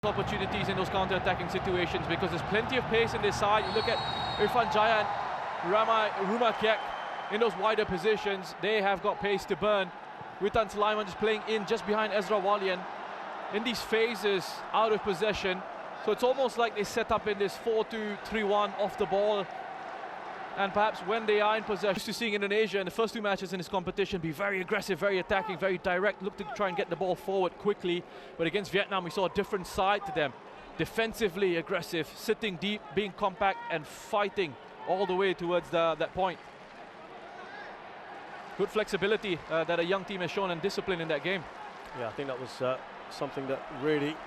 opportunities in those counter-attacking situations because there's plenty of pace in this side. You look at Irfan Jaya and Rumakiak in those wider positions. They have got pace to burn. Witan Sulaiman just playing in just behind Ezra Walian in these phases out of possession. So it's almost like they set up in this 4-2-3-1 off the ball. And perhaps when they are in possession, used to seeing Indonesia in the first two matches in this competition be very aggressive, very attacking, very direct, look to try and get the ball forward quickly. But against Vietnam, we saw a different side to them. Defensively aggressive, sitting deep, being compact and fighting all the way towards that point. Good flexibility that a young team has shown and discipline in that game. Yeah, I think that was something that really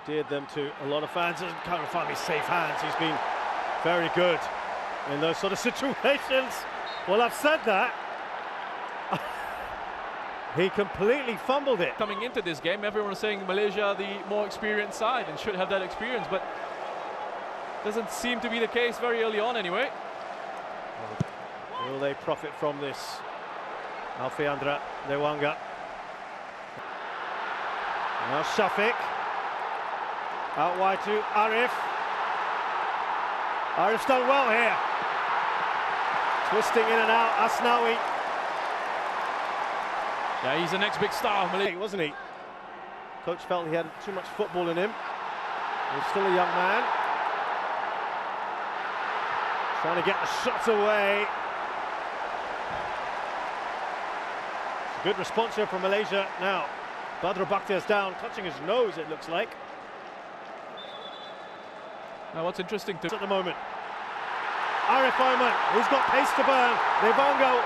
endeared them to a lot of fans. And can't find me safe hands. He's been very good in those sort of situations. Well, I've said that. He completely fumbled it. Coming into this game, everyone was saying Malaysia the more experienced side and should have that experience, but doesn't seem to be the case very early on anyway. Will they profit from this? Alfiandra Dewanga. Now Shafiq. Out wide to Arif. Arif's done well here. Twisting in and out, Asnawi. Yeah, he's the next big star of Malaysia, wasn't he? Coach felt he had too much football in him. He's still a young man. Trying to get the shots away. It's a good response here from Malaysia. Now, Badru Bakhtiar's down, touching his nose, it looks like. Now what's interesting to at the moment, Arif Ayman, who's got pace to burn. Devongo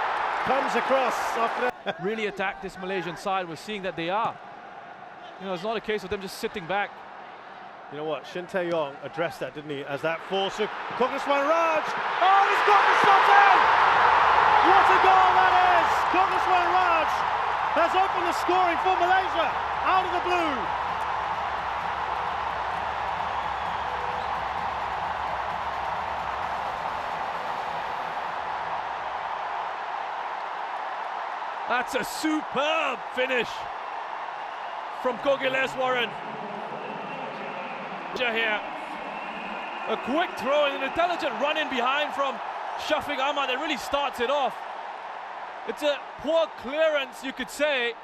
comes across after really attack this Malaysian side. We're seeing that they are. You know, it's not a case of them just sitting back. You know what, Shin Tae-yong addressed that, didn't he, as that force of Koguswan Raj. Oh, he's got the shot in! What a goal that is! Koguswan Raj has opened the scoring for Malaysia out of the blue. That's a superb finish from Kogileswaran. Here, a quick throw and an intelligent run in behind from Shafiq Ahmad that really starts it off. It's a poor clearance, you could say.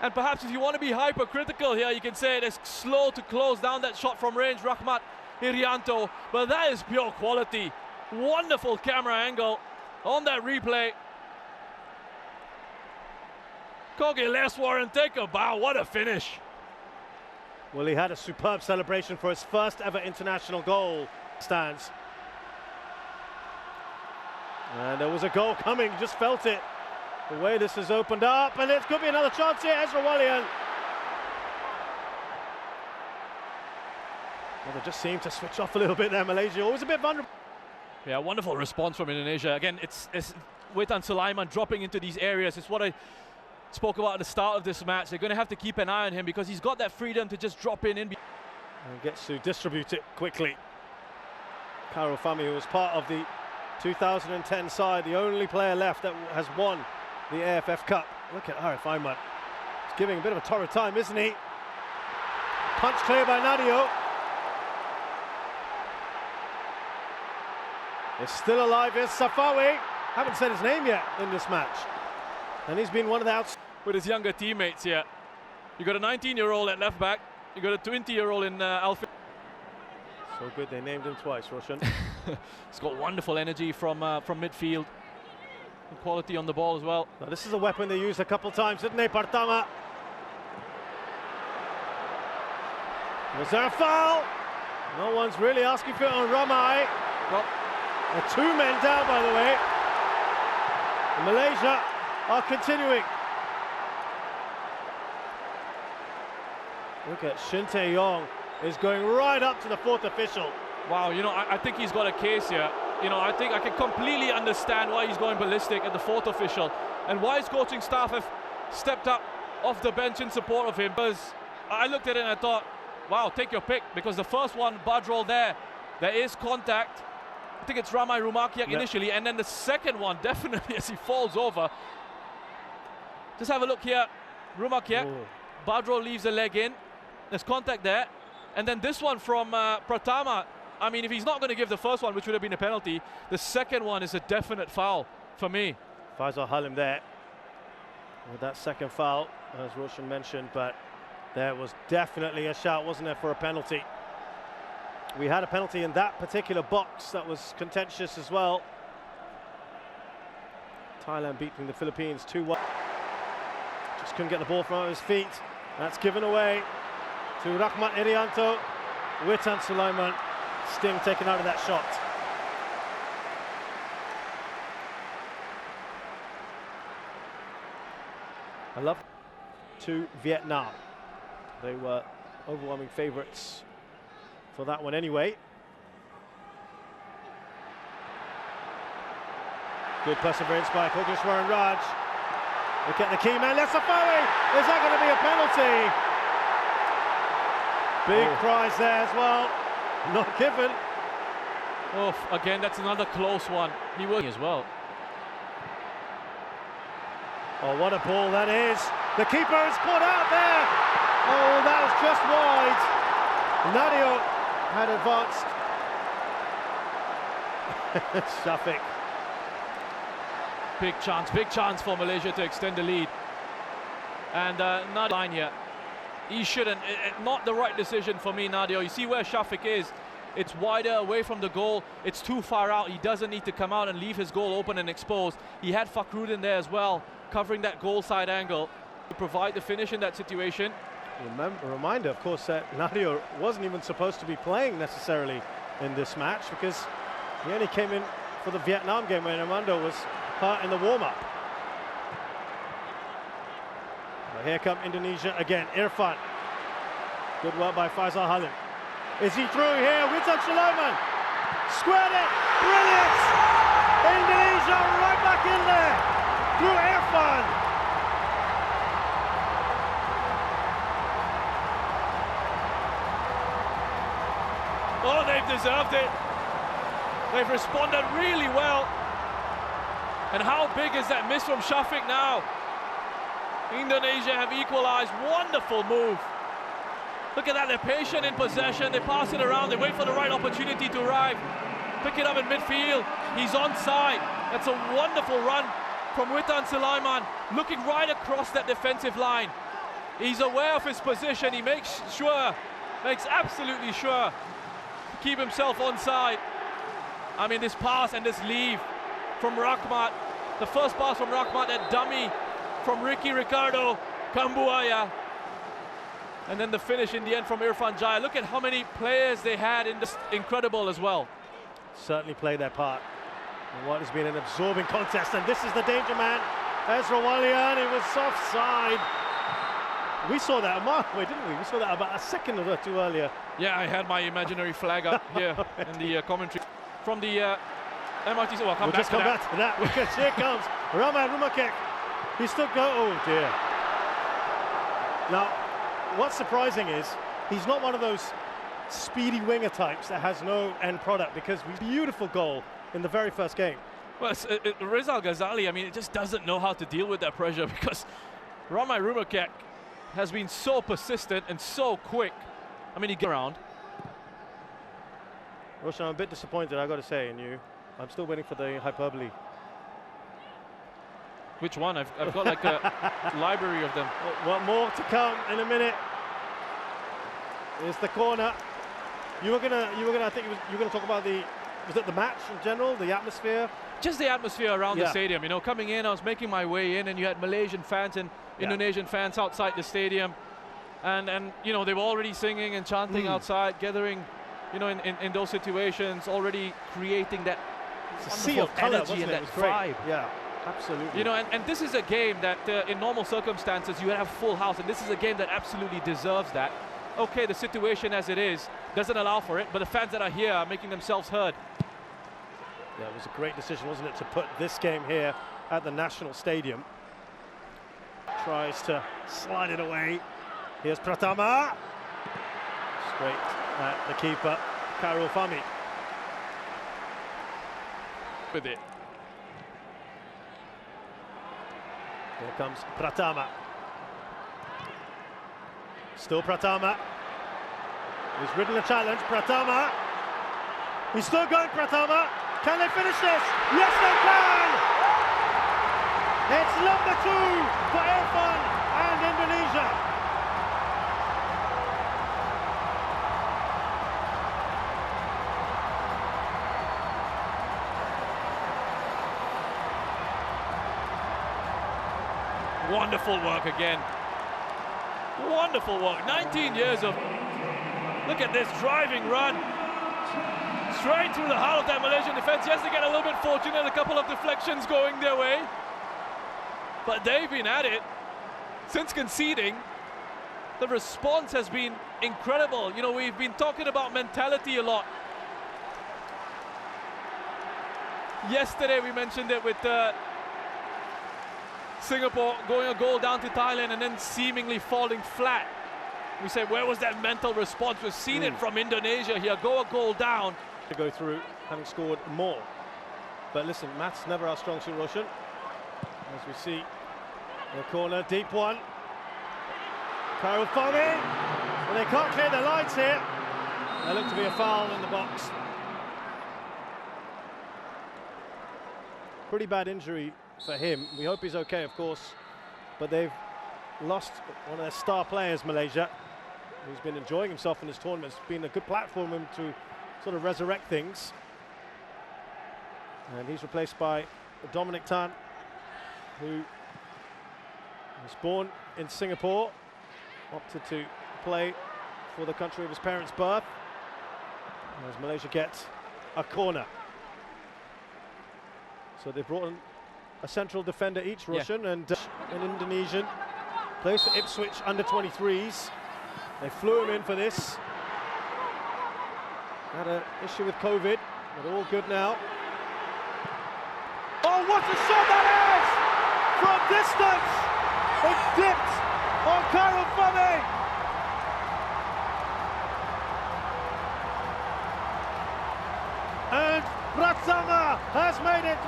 And perhaps if you want to be hypercritical here, you can say it is slow to close down that shot from range, Rahmat Irianto. But that is pure quality. Wonderful camera angle on that replay. Kogileswaran, take a bow, what a finish. Well, he had a superb celebration for his first ever international goal. Stands. And there was a goal coming, just felt it. The way this has opened up, and it could be another chance here, Ezra Walian. Well, they just seem to switch off a little bit there, Malaysia. Always a bit vulnerable. Yeah, wonderful response from Indonesia. Again, it's Witan Sulaiman dropping into these areas. It's what I spoke about at the start of this match. They're going to have to keep an eye on him because he's got that freedom to just drop in. And gets to distribute it quickly. Karol Fami, who was part of the 2010 side, the only player left that has won the AFF Cup. Look at Arif Ayman. He's giving a bit of a torrid time, isn't he? Punch clear by Nadio. It's still alive, is Safawi. Haven't said his name yet in this match. And he's been one of the outs with his younger teammates here. You got a 19-year-old at left back. You got a 20-year-old in Alfie. So good, they named him twice, Roshan. He's got wonderful energy from midfield. And quality on the ball as well. Now, this is a weapon they used a couple times, didn't they, Partama? Was there a foul? No one's really asking for it on Ramai. Well, two men down, by the way. And Malaysia are continuing. Look at Shin Tae-yong is going right up to the fourth official. Wow, you know, I think he's got a case here. You know, I think I can completely understand why he's going ballistic at the fourth official and why his coaching staff have stepped up off the bench in support of him. Because I looked at it and I thought, wow, take your pick, because the first one, Badrol there is contact. I think it's Ramai Rumakiak initially, and then the second one, definitely as he falls over. Just have a look here. Rumakiak Badro leaves a leg in. There's contact there. And then this one from Pratama. I mean, if he's not going to give the first one, which would have been a penalty, the second one is a definite foul for me. Faisal Halim there with that second foul, as Roshan mentioned, but there was definitely a shout, wasn't there, for a penalty. We had a penalty in that particular box that was contentious as well. Thailand beating the Philippines 2-1. Just couldn't get the ball from his feet. That's given away to Rahmat Irianto. Witan Sulaiman, sting taken out of that shot. I love to Vietnam. They were overwhelming favourites for that one anyway. Good perseverance by Kogeshwaran Raj. Look at the key man, Lesafawi. Is that going to be a penalty? Big prize there as well. Not given. Oh, again, that's another close one. He was as well. Oh, what a ball that is. The keeper is caught out there. Oh, that was just wide. Nadio had advanced. Shafiq. Big chance for Malaysia to extend the lead. And Nadio line here. He shouldn't. Not the right decision for me, Nadio. You see where Shafiq is. It's wider away from the goal. It's too far out. He doesn't need to come out and leave his goal open and exposed. He had Fakhruddin there as well, covering that goal side angle to provide the finish in that situation. A reminder, of course, that Nadio wasn't even supposed to be playing necessarily in this match, because he only came in for the Vietnam game when Armando was hurt in the warm-up. Well, here come Indonesia again. Irfan. Good work by Faisal Halim. Is he through here? Witan Sulaiman. Squared it. Brilliant. Indonesia right back in there. Through Irfan. Oh, they've deserved it. They've responded really well. And how big is that miss from Shafiq now? Indonesia have equalized. Wonderful move. Look at that, they're patient in possession, they pass it around, they wait for the right opportunity to arrive. Pick it up in midfield, he's onside. That's a wonderful run from Witan Sulaiman, looking right across that defensive line. He's aware of his position, he makes absolutely sure to keep himself onside. I mean, this pass and this leave from Rahmat, the first pass from Rahmat, that dummy from Ricardo Kambuaya. And then the finish in the end from Irfan Jaya. Look at how many players they had in this. Incredible as well. Certainly played their part in what has been an absorbing contest. And this is the danger man, Ezra Walian. It was offside. We saw that a mile away, didn't we? We saw that about a second or two earlier. Yeah, I had my imaginary flag up here in the commentary. From the MRT, we'll come back to that. Because here comes Rahmat Rumakek. He still go. Oh dear. Now, what's surprising is he's not one of those speedy winger types that has no end product, because beautiful goal in the very first game. Well, Rizal Ghazali, I mean, it just doesn't know how to deal with that pressure, because Rahmat Rumakek has been so persistent and so quick. I mean, he gets around. Roshan, I'm a bit disappointed, I got to say, in you. I'm still waiting for the hyperbole. Which one? I've got like a library of them. What more to come in a minute? Is the corner. You were gonna. I think you were gonna talk about was it the match in general, the atmosphere? Just the atmosphere around the stadium. You know, coming in, I was making my way in, and you had Malaysian fans and Indonesian fans outside the stadium, and you know, they were already singing and chanting outside, gathering, you know, in those situations, already creating that sea of colour, energy and that vibe. Yeah. Absolutely. You know, and this is a game that in normal circumstances you would have full house, and this is a game that absolutely deserves that. Okay, the situation as it is doesn't allow for it, but the fans that are here are making themselves heard. Yeah, it was a great decision, wasn't it, to put this game here at the National Stadium. Tries to slide it away. Here's Pratama. Straight at the keeper, Karul Fami. With it. Here comes Pratama. Still Pratama. He's ridden the challenge. Pratama. He's still going, Pratama. Can they finish this? Yes, they can! It's number 2 for Irfan and Indonesia. Wonderful work again. Wonderful work. 19 years of... Look at this driving run. Straight through the heart of that Malaysian defense. Yes, they get a little bit fortunate, a couple of deflections going their way. But they've been at it since conceding. The response has been incredible. You know, we've been talking about mentality a lot. Yesterday we mentioned it with Singapore going a goal down to Thailand and then seemingly falling flat. We said, where was that mental response? We've seen it from Indonesia here. Go a goal down. To go through, having scored more. But listen, maths never our strong suit, Roshan. As we see, the corner, deep one. Karul Fami. Well, they can't clear their lines here. There looked to be a foul in the box. Pretty bad injury for him. We hope he's okay, of course. But they've lost one of their star players, Malaysia, who's been enjoying himself in this tournament. It's been a good platform for him to sort of resurrect things. And he's replaced by Dominic Tan, who was born in Singapore, opted to play for the country of his parents' birth, as Malaysia gets a corner. So they've brought in a central defender each, Roshan, and an Indonesian. Plays for Ipswich under 23s. They flew him in for this. Had an issue with COVID, but all good now. Oh, what a shot that is! From distance! It dipped on Karul Fami! And Pratama has made it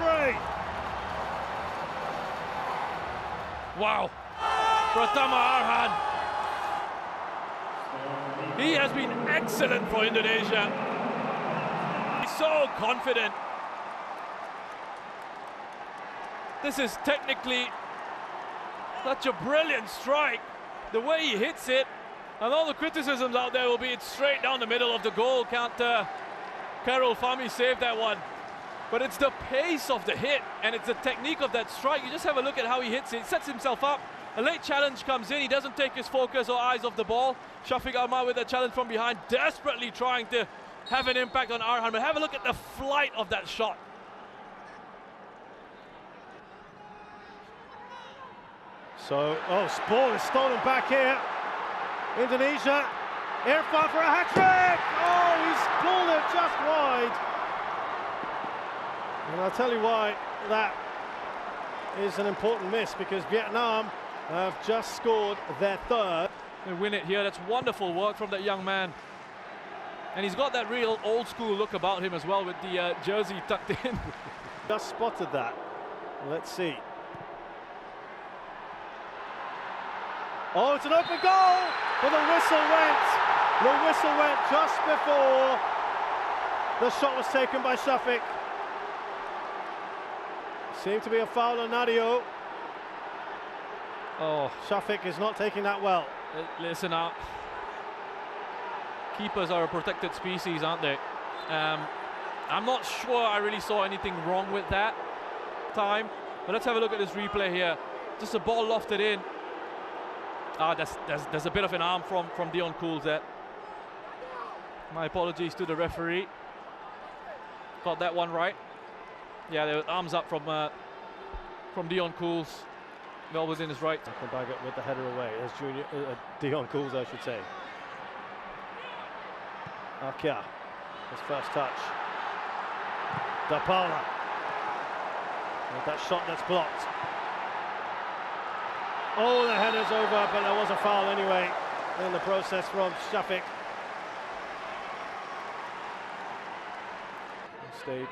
3! Wow! Pratama Arhan. He has been excellent for Indonesia. He's so confident. This is technically such a brilliant strike. The way he hits it, and all the criticisms out there will be it's straight down the middle of the goal. Can't Karul Fami save that one? But it's the pace of the hit, and it's the technique of that strike. You just have a look at how he hits it. He sets himself up. A late challenge comes in. He doesn't take his focus or eyes off the ball. Shafiq Ahmad with a challenge from behind, desperately trying to have an impact on Arhan. But have a look at the flight of that shot. So, ball is stolen back here. Indonesia, Irfan for a hat-trick! Oh, he's pulled it just wide. And I'll tell you why that is an important miss, because Vietnam have just scored their 3rd. They win it here. That's wonderful work from that young man. And he's got that real old school look about him as well, with the jersey tucked in. Just spotted that. Let's see. Oh, it's an open goal, but the whistle went. The whistle went just before the shot was taken by Shafiq. Seemed to be a foul on Nadio. Oh, Shafiq is not taking that well. Listen up. Keepers are a protected species, aren't they? I'm not sure I really saw anything wrong with that time. But let's have a look at this replay here. Just a ball lofted in. There's a bit of an arm from Dion Cools there. My apologies to the referee. Got that one right. Yeah, there were arms up from Dion Cools. Well within his right. Baggett with the header away. As Dion Cools, I should say. Akia, his first touch. Dapala. With that shot that's blocked. Oh, the header's over, but there was a foul anyway in the process from Shafiq. Stayed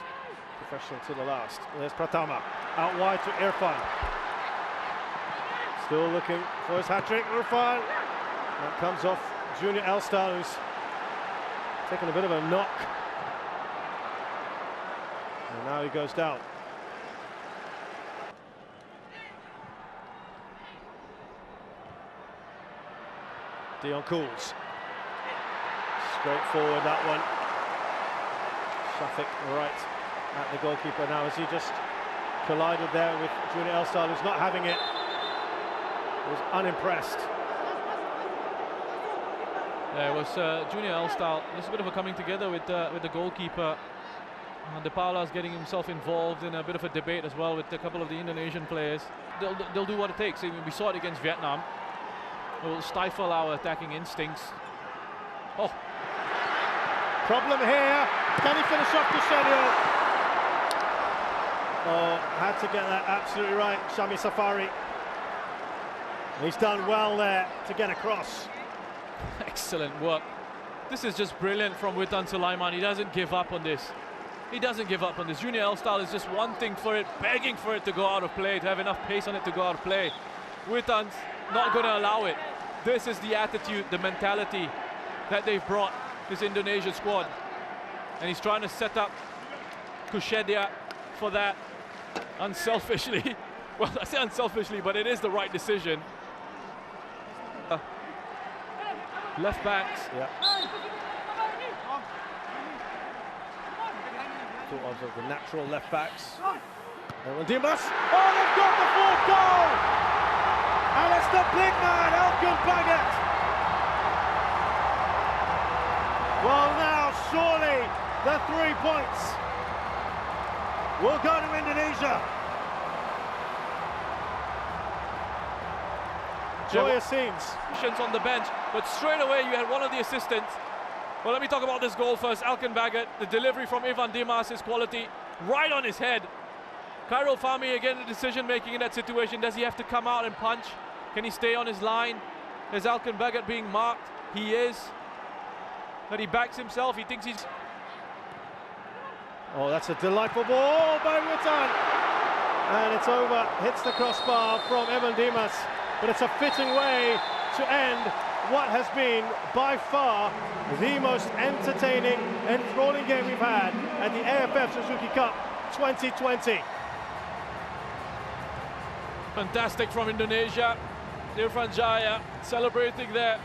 professional to the last. There's Pratama, out wide to Irfan. Still looking for his hat-trick, Irfan. That comes off Junior Eldstal, who's taken a bit of a knock. And now he goes down. Dion Cools. Straightforward, that one. Shafik right at the goalkeeper now, as he just collided there with Junior Eldstal, who's not having it. He was unimpressed. Yeah, it was Junior Eldstal. There's a bit of a coming together with the goalkeeper. De Paula's getting himself involved in a bit of a debate as well with a couple of the Indonesian players. They'll do what it takes. I mean, we saw it against Vietnam. It will stifle our attacking instincts. Oh. Problem here. Can he finish off Kushenio? Oh, had to get that absolutely right, Shami Safari. He's done well there to get across. Excellent work. This is just brilliant from Witan Sulaiman. He doesn't give up on this. He doesn't give up on this. Junior Eldstal is just wanting for it, begging for it to go out of play, to have enough pace on it to go out of play. Witan's not going to allow it. This is the attitude, the mentality that they've brought this Indonesian squad. And he's trying to set up Kushedia for that unselfishly. Well, I say unselfishly, but it is the right decision. Left backs. Yeah. Thought of the natural left backs. Dimas. Oh, they've got the fourth goal! And it's the big man, Elkan Bagat. Well, now surely the 3 points will go to Indonesia. Joyous scenes. On the bench, but straight away you had one of the assistants. Well, let me talk about this goal first. Elkan Bagat, the delivery from Ivan Dimas, his quality, right on his head. Khairul Fahmi, again, the decision making in that situation. Does he have to come out and punch? Can he stay on his line? Is Elkan Bagat being marked? He is. But he backs himself. He thinks he's... Oh, that's a delightful ball by Witan. And it's over. Hits the crossbar from Evan Dimas. But it's a fitting way to end what has been by far the most entertaining, enthralling game we've had at the AFF Suzuki Cup 2020. Fantastic from Indonesia. Irfan Jaya celebrating there